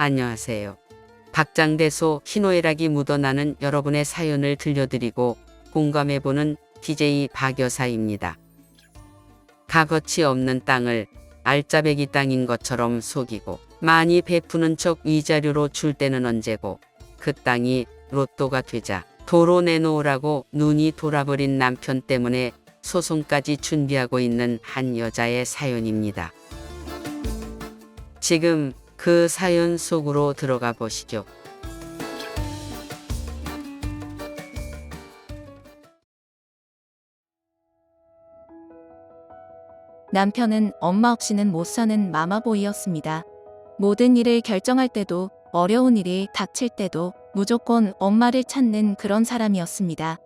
안녕하세요. 박장대소 희노애락이 묻어나는 여러분의 사연을 들려드리고 공감해보는 DJ 박여사입니다. 값어치 없는 땅을 알짜배기 땅인 것처럼 속이고 많이 베푸는 척 위자료로 줄 때는 언제고, 그 땅이 로또가 되자 도로 내놓으라고 눈이 돌아버린 남편 때문에 소송까지 준비하고 있는 한 여자의 사연입니다. 지금 그 사연 속으로 들어가 보시죠. 남편은 엄마 없이는 못 사는 마마보이였습니다. 모든 일을 결정할 때도, 어려운 일이 닥칠 때도 무조건 엄마를 찾는 그런 사람이었습니다.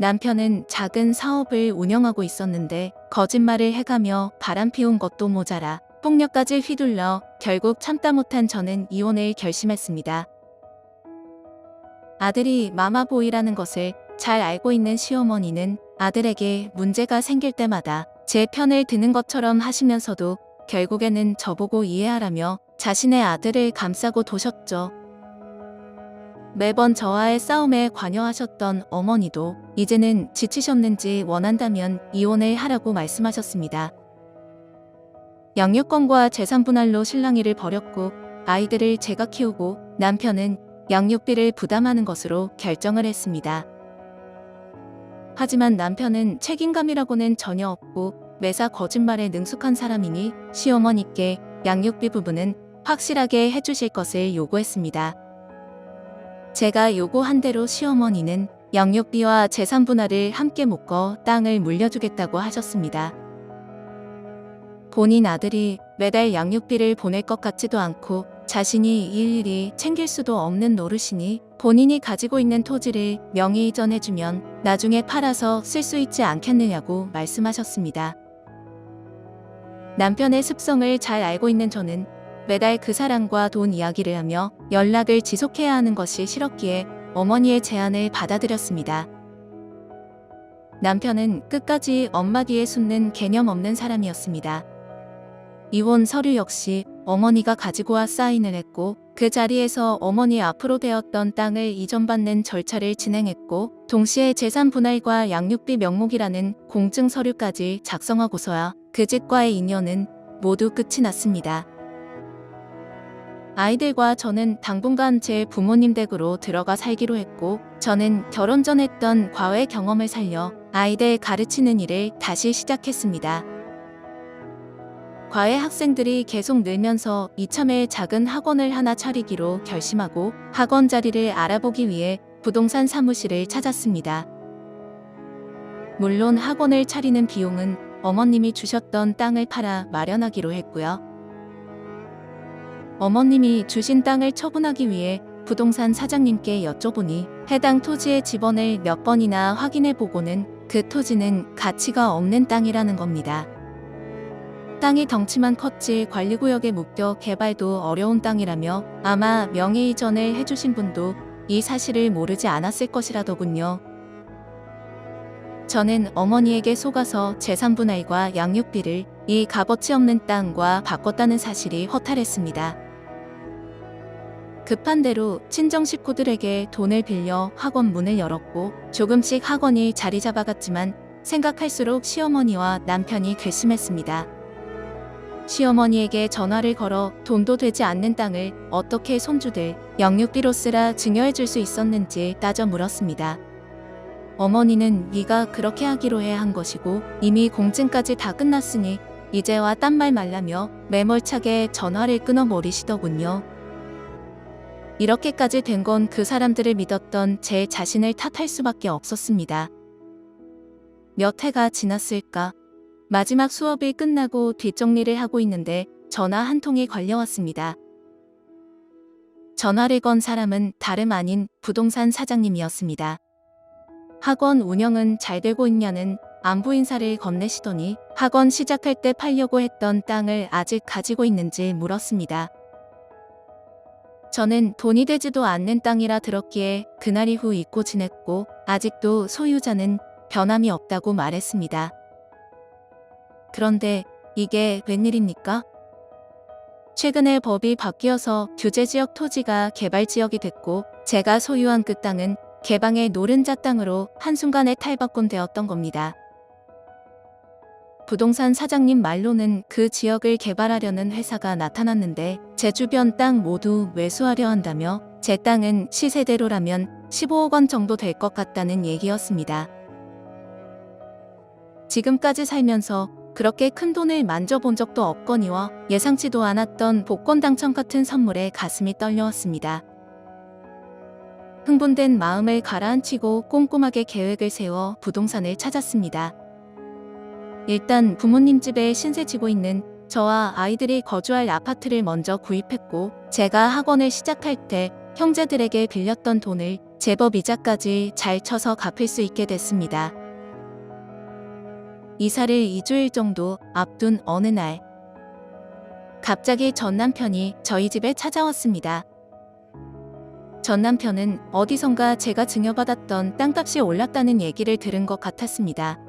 남편은 작은 사업을 운영하고 있었는데 거짓말을 해가며 바람피운 것도 모자라 폭력까지 휘둘러 결국 참다 못한 저는 이혼을 결심했습니다. 아들이 마마보이라는 것을 잘 알고 있는 시어머니는 아들에게 문제가 생길 때마다 제 편을 드는 것처럼 하시면서도 결국에는 저보고 이해하라며 자신의 아들을 감싸고 도셨죠. 매번 저와의 싸움에 관여하셨던 어머니도 이제는 지치셨는지 원한다면 이혼을 하라고 말씀하셨습니다. 양육권과 재산 분할로 실랑이를 벌였고, 아이들을 제가 키우고 남편은 양육비를 부담하는 것으로 결정을 했습니다. 하지만 남편은 책임감이라고는 전혀 없고 매사 거짓말에 능숙한 사람이니 시어머니께 양육비 부분은 확실하게 해주실 것을 요구했습니다. 제가 요구한 대로 시어머니는 양육비와 재산 분할을 함께 묶어 땅을 물려주겠다고 하셨습니다. 본인 아들이 매달 양육비를 보낼 것 같지도 않고 자신이 일일이 챙길 수도 없는 노릇이니 본인이 가지고 있는 토지를 명의 이전해주면 나중에 팔아서 쓸 수 있지 않겠느냐고 말씀하셨습니다. 남편의 습성을 잘 알고 있는 저는 매달 그 사람과 돈 이야기를 하며 연락을 지속해야 하는 것이 싫었기에 어머니의 제안을 받아들였습니다. 남편은 끝까지 엄마 뒤에 숨는 개념 없는 사람이었습니다. 이혼 서류 역시 어머니가 가지고 와 사인을 했고, 그 자리에서 어머니 앞으로 되었던 땅을 이전받는 절차를 진행했고, 동시에 재산 분할과 양육비 명목이라는 공증 서류까지 작성하고서야 그 집과의 인연은 모두 끝이 났습니다. 아이들과 저는 당분간 제 부모님 댁으로 들어가 살기로 했고, 저는 결혼 전 했던 과외 경험을 살려 아이들 가르치는 일을 다시 시작했습니다. 과외 학생들이 계속 늘면서 이참에 작은 학원을 하나 차리기로 결심하고 학원 자리를 알아보기 위해 부동산 사무실을 찾았습니다. 물론 학원을 차리는 비용은 어머님이 주셨던 땅을 팔아 마련하기로 했고요. 어머님이 주신 땅을 처분하기 위해 부동산 사장님께 여쭤보니 해당 토지의 지번을 몇 번이나 확인해 보고는 그 토지는 가치가 없는 땅이라는 겁니다. 땅이 덩치만 컸지 관리구역에 묶여 개발도 어려운 땅이라며 아마 명의 이전을 해주신 분도 이 사실을 모르지 않았을 것이라더군요. 저는 어머니에게 속아서 재산 분할과 양육비를 이 값어치 없는 땅과 바꿨다는 사실이 허탈했습니다. 급한 대로 친정 식구들에게 돈을 빌려 학원 문을 열었고, 조금씩 학원이 자리 잡아갔지만 생각할수록 시어머니와 남편이 괘씸했습니다. 시어머니에게 전화를 걸어 돈도 되지 않는 땅을 어떻게 손주들 양육비로 쓰라 증여해 줄 수 있었는지 따져 물었습니다. 어머니는 네가 그렇게 하기로 해야 한 것이고 이미 공증까지 다 끝났으니 이제와 딴 말 말라며 매몰차게 전화를 끊어버리시더군요. 이렇게까지 된 건 그 사람들을 믿었던 제 자신을 탓할 수밖에 없었습니다. 몇 해가 지났을까? 마지막 수업이 끝나고 뒷정리를 하고 있는데 전화 한 통이 걸려왔습니다. 전화를 건 사람은 다름 아닌 부동산 사장님이었습니다. 학원 운영은 잘 되고 있냐는 안부 인사를 건네시더니 학원 시작할 때 팔려고 했던 땅을 아직 가지고 있는지 물었습니다. 저는 돈이 되지도 않는 땅이라 들었기에 그날 이후 잊고 지냈고 아직도 소유자는 변함이 없다고 말했습니다. 그런데 이게 웬일입니까? 최근에 법이 바뀌어서 규제지역 토지가 개발지역이 됐고 제가 소유한 그 땅은 개방의 노른자 땅으로 한순간에 탈바꿈되었던 겁니다. 부동산 사장님 말로는 그 지역을 개발하려는 회사가 나타났는데 제 주변 땅 모두 매수하려 한다며 제 땅은 시세대로라면 15억 원 정도 될 것 같다는 얘기였습니다. 지금까지 살면서 그렇게 큰 돈을 만져본 적도 없거니와 예상치도 않았던 복권 당첨 같은 선물에 가슴이 떨려왔습니다. 흥분된 마음을 가라앉히고 꼼꼼하게 계획을 세워 부동산을 찾았습니다. 일단 부모님 집에 신세 지고 있는 저와 아이들이 거주할 아파트를 먼저 구입했고 제가 학원을 시작할 때 형제들에게 빌렸던 돈을 제법 이자까지 잘 쳐서 갚을 수 있게 됐습니다. 이사를 2주일 정도 앞둔 어느 날 갑자기 전 남편이 저희 집에 찾아왔습니다. 전 남편은 어디선가 제가 증여받았던 땅값이 올랐다는 얘기를 들은 것 같았습니다.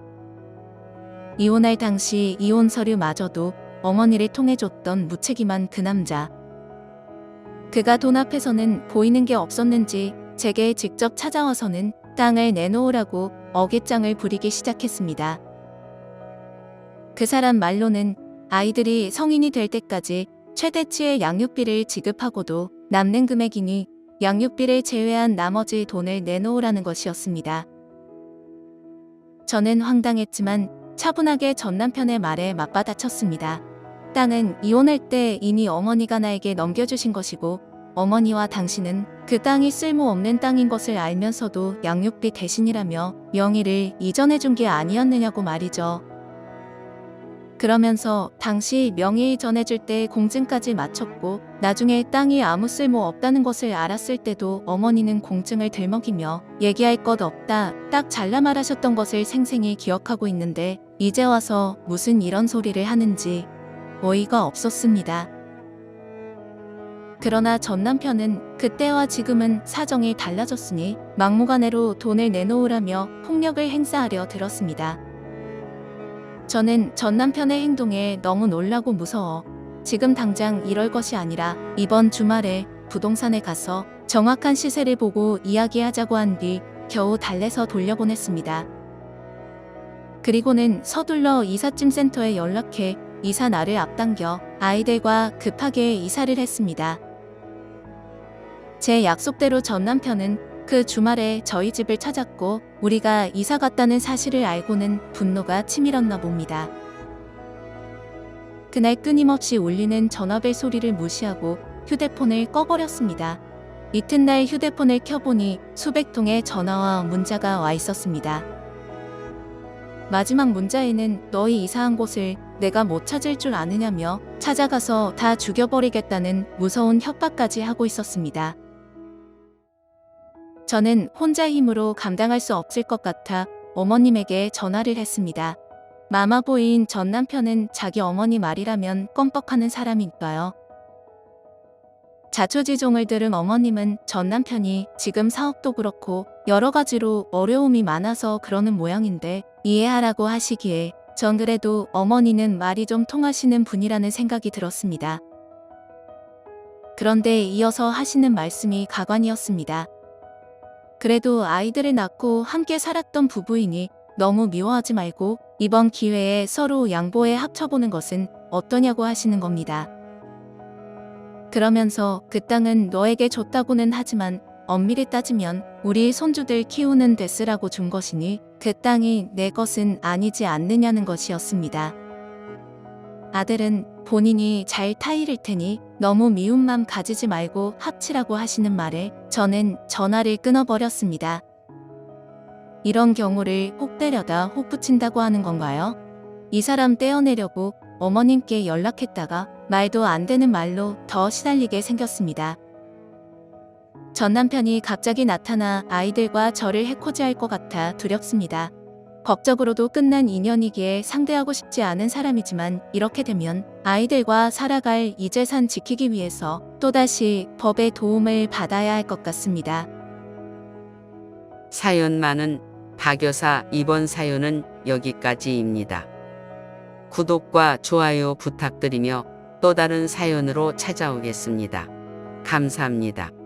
이혼할 당시 이혼 서류마저도 어머니를 통해줬던 무책임한 그 남자. 그가 돈 앞에서는 보이는 게 없었는지 제게 직접 찾아와서는 땅을 내놓으라고 어깃장을 부리기 시작했습니다. 그 사람 말로는 아이들이 성인이 될 때까지 최대치의 양육비를 지급하고도 남는 금액이니 양육비를 제외한 나머지 돈을 내놓으라는 것이었습니다. 저는 황당했지만 차분하게 전 남편의 말에 맞받아쳤습니다. 땅은 이혼할 때 이미 어머니가 나에게 넘겨주신 것이고 어머니와 당신은 그 땅이 쓸모없는 땅인 것을 알면서도 양육비 대신이라며 명의를 이전해준 게 아니었느냐고 말이죠. 그러면서 당시 명의 전해줄 때 공증까지 마쳤고 나중에 땅이 아무 쓸모 없다는 것을 알았을 때도 어머니는 공증을 들먹이며 얘기할 것 없다 딱 잘라 말하셨던 것을 생생히 기억하고 있는데 이제 와서 무슨 이런 소리를 하는지 어이가 없었습니다. 그러나 전 남편은 그때와 지금은 사정이 달라졌으니 막무가내로 돈을 내놓으라며 폭력을 행사하려 들었습니다. 저는 전 남편의 행동에 너무 놀라고 무서워 지금 당장 이럴 것이 아니라 이번 주말에 부동산에 가서 정확한 시세를 보고 이야기하자고 한 뒤 겨우 달래서 돌려보냈습니다. 그리고는 서둘러 이삿짐 센터에 연락해 이사 날을 앞당겨 아이들과 급하게 이사를 했습니다. 제 약속대로 전 남편은 그 주말에 저희 집을 찾았고 우리가 이사 갔다는 사실을 알고는 분노가 치밀었나 봅니다. 그날 끊임없이 울리는 전화벨 소리를 무시하고 휴대폰을 꺼버렸습니다. 이튿날 휴대폰을 켜보니 수백 통의 전화와 문자가 와 있었습니다. 마지막 문자에는 너희 이사한 곳을 내가 못 찾을 줄 아느냐며 찾아가서 다 죽여버리겠다는 무서운 협박까지 하고 있었습니다. 저는 혼자 힘으로 감당할 수 없을 것 같아 어머님에게 전화를 했습니다. 마마보이인 전 남편은 자기 어머니 말이라면 껌뻑하는 사람일까요? 자초지종을 들은 어머님은 전 남편이 지금 사업도 그렇고 여러 가지로 어려움이 많아서 그러는 모양인데 이해하라고 하시기에 전 그래도 어머니는 말이 좀 통하시는 분이라는 생각이 들었습니다. 그런데 이어서 하시는 말씀이 가관이었습니다. 그래도 아이들을 낳고 함께 살았던 부부이니 너무 미워하지 말고 이번 기회에 서로 양보해 합쳐보는 것은 어떠냐고 하시는 겁니다. 그러면서 그 땅은 너에게 줬다고는 하지만 엄밀히 따지면 우리 손주들 키우는 데 쓰라고 준 것이니 그 땅이 내 것은 아니지 않느냐는 것이었습니다. 아들은 본인이 잘 타이를 테니 너무 미운 맘 가지지 말고 합치라고 하시는 말에 저는 전화를 끊어버렸습니다. 이런 경우를 혹 때려다 혹 붙인다고 하는 건가요? 이 사람 떼어내려고 어머님께 연락했다가 말도 안 되는 말로 더 시달리게 생겼습니다. 전 남편이 갑자기 나타나 아이들과 저를 해코지할 것 같아 두렵습니다. 법적으로도 끝난 인연이기에 상대하고 싶지 않은 사람이지만 이렇게 되면 아이들과 살아갈 이 재산 지키기 위해서 또다시 법의 도움을 받아야 할 것 같습니다. 사연 많은 박여사 이번 사연은 여기까지입니다. 구독과 좋아요 부탁드리며 또 다른 사연으로 찾아오겠습니다. 감사합니다.